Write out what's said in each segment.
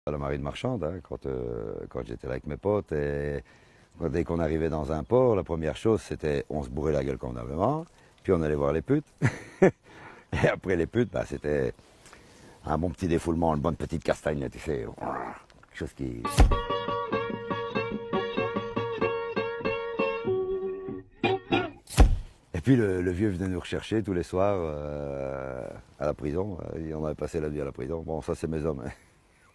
À la marine marchande, hein, quand j'étais là avec mes potes, et dès qu'on arrivait dans un port, la première chose c'était on se bourrait la gueule convenablement, puis on allait voir les putes. Et après les putes, bah, c'était un bon petit défoulement, une bonne petite castagne, là, tu sais, quelque chose qui... Et puis le vieux venait nous rechercher tous les soirs à la prison. On avait passé la nuit à la prison. Bon, ça c'est mes hommes. Hein.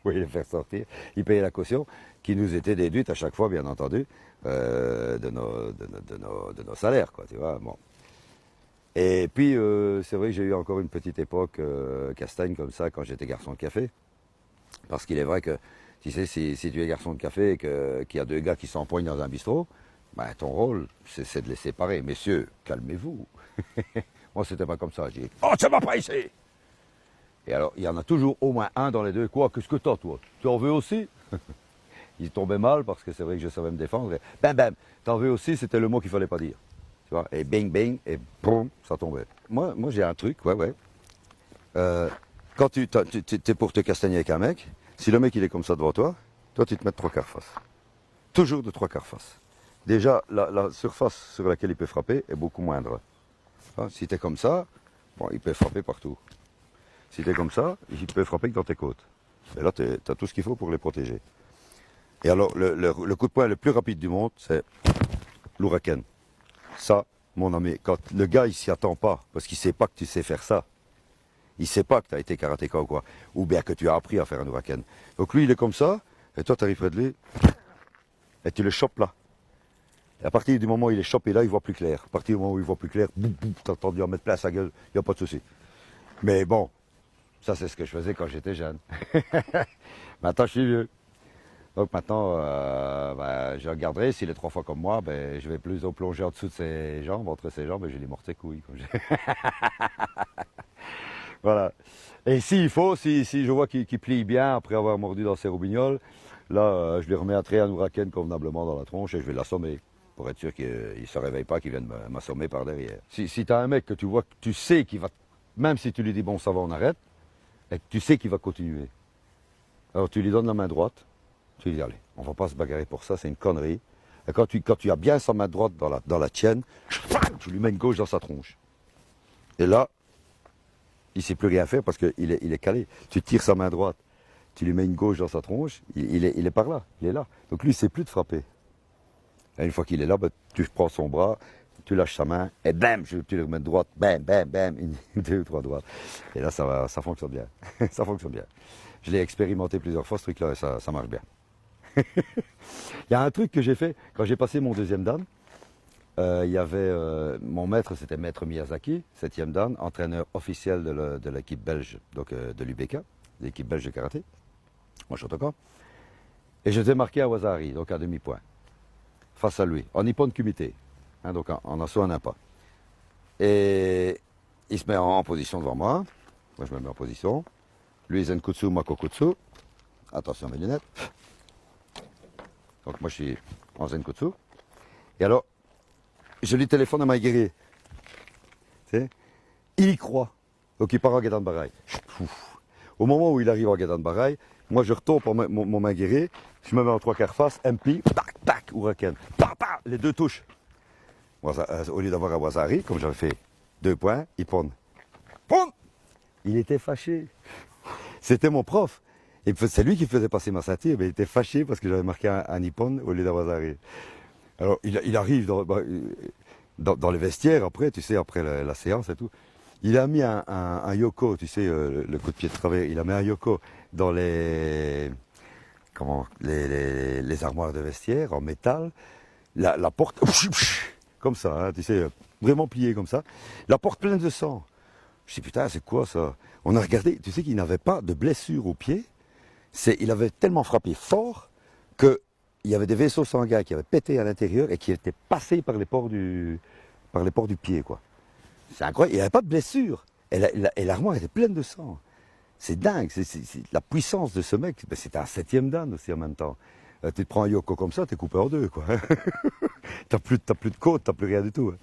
Oui, les faire sortir. Ils payaient la caution, qui nous était déduite à chaque fois, bien entendu, de nos salaires, quoi, tu vois. Bon. Et puis, c'est vrai que j'ai eu encore une petite époque castagne comme ça quand j'étais garçon de café. Parce qu'il est vrai que, tu sais, si tu es garçon de café et qu'il y a deux gars qui s'empoignent dans un bistrot, ben, ton rôle, c'est de les séparer. Messieurs, calmez-vous. Moi, c'était pas comme ça. J'ai dit, oh, ça va pas ici. Et alors, il y en a toujours au moins un dans les deux. Quoi, qu'est-ce que t'as, toi? Tu en veux aussi? Il tombait mal parce que c'est vrai que je savais me défendre. Et bam, bam, t'en veux aussi, c'était le mot qu'il fallait pas dire. Tu vois? Et bing, bing, et boum, ça tombait. Moi j'ai un truc, ouais. Quand tu es pour te castagner avec un mec, si le mec il est comme ça devant toi, toi tu te mets de trois quarts face. Toujours de trois quarts face. Déjà, la surface sur laquelle il peut frapper est beaucoup moindre. Hein, si tu es comme ça, bon, il peut frapper partout. Si tu es comme ça, il peut frapper que dans tes côtes. Et là, tu as tout ce qu'il faut pour les protéger. Et alors, le coup de poing le plus rapide du monde, c'est l'ouraken. Ça, mon ami, quand le gars, il s'y attend pas, parce qu'il sait pas que tu sais faire ça. Il sait pas que tu as été karatéka ou quoi. Ou bien que tu as appris à faire un ouraken. Donc lui, il est comme ça, et toi, tu arrives près de lui, et tu le chopes là. Et à partir du moment où il est chopé là, il voit plus clair. À partir du moment où il voit plus clair, boum, boum, t'as entendu en mettre plein à sa gueule, il n'y a pas de souci. Mais bon, ça c'est ce que je faisais quand j'étais jeune. Maintenant, je suis vieux. Donc maintenant, je regarderai, s'il est trois fois comme moi, ben, je vais plus plonger en dessous de ses jambes, entre ses jambes, et je vais lui mordre ses couilles. Voilà. Et s'il faut, si je vois qu'il plie bien après avoir mordu dans ses roubignoles, là, je lui remettrai un ouraken convenablement dans la tronche et je vais l'assommer. Pour être sûr qu'il ne se réveille pas, qu'il vienne m'assommer par derrière. Si tu as un mec que tu vois, que tu sais qu'il va, même si tu lui dis bon ça va on arrête, et que tu sais qu'il va continuer. Alors tu lui donnes la main droite, tu lui dis allez, on va pas se bagarrer pour ça, c'est une connerie. Et quand tu as bien sa main droite dans la tienne, tu lui mets une gauche dans sa tronche. Et là, il ne sait plus rien faire parce qu'il est calé. Tu tires sa main droite, tu lui mets une gauche dans sa tronche, il est par là, il est là. Donc lui, il ne sait plus de frapper. Et une fois qu'il est là, ben, tu prends son bras, tu lâches sa main, et bam, tu lui remets de droite, bam, bam, bam, une, deux ou trois droites. Et là, ça fonctionne bien. Ça fonctionne bien. Je l'ai expérimenté plusieurs fois, ce truc-là, et ça marche bien. Il y a un truc que j'ai fait, quand j'ai passé mon deuxième dan, il y avait mon maître, c'était Maître Miyazaki, 7e dan, entraîneur officiel de l'équipe belge, donc de l'UBK, l'équipe belge de karaté, moi Shotokan. Et je devais marquer à Wasari, donc à demi-point, face à lui, en nippon kumite, hein, donc en assaut un pas. Et il se met en position devant moi, moi je me mets en position, lui Zenkutsu, Makokutsu, attention mes lunettes. Donc moi je suis en Zenkutsu. Et alors, je lui téléphone à Maïguéré. Il y croit. Donc il part en Gadan Baraï. Au moment où il arrive en Gadan Baraï, moi je retourne pour mon Maïguéré, je me mets en trois quarts face, MP, tac, tac, Huraken. Les deux touches. Au lieu d'avoir un Wasari, comme j'avais fait 2 points, il pone. Pon. Il était fâché. C'était mon prof. Et c'est lui qui faisait passer ma ceinture, mais il était fâché parce que j'avais marqué un Nippon au lieu d'un Wasari. Alors, il arrive dans les vestiaires, après, tu sais, après la séance et tout. Il a mis un yoko, tu sais, le coup de pied de travers, il a mis un yoko dans les armoires de vestiaire en métal. La porte, comme ça, hein, tu sais, vraiment pliée comme ça. La porte pleine de sang. Je dis, putain, c'est quoi ça? On a regardé, tu sais qu'il n'avait pas de blessure au pied. Il avait tellement frappé fort que il y avait des vaisseaux sanguins qui avaient pété à l'intérieur et qui étaient passés par les pores du pied, quoi. C'est incroyable, il n'y avait pas de blessure. Et l'armoire était pleine de sang. C'est dingue, la puissance de ce mec. Ben, c'était un 7e dan aussi en même temps. Tu te prends un yoko comme ça, t'es coupé en deux, quoi. T'as plus de côte, t'as plus rien du tout. Hein.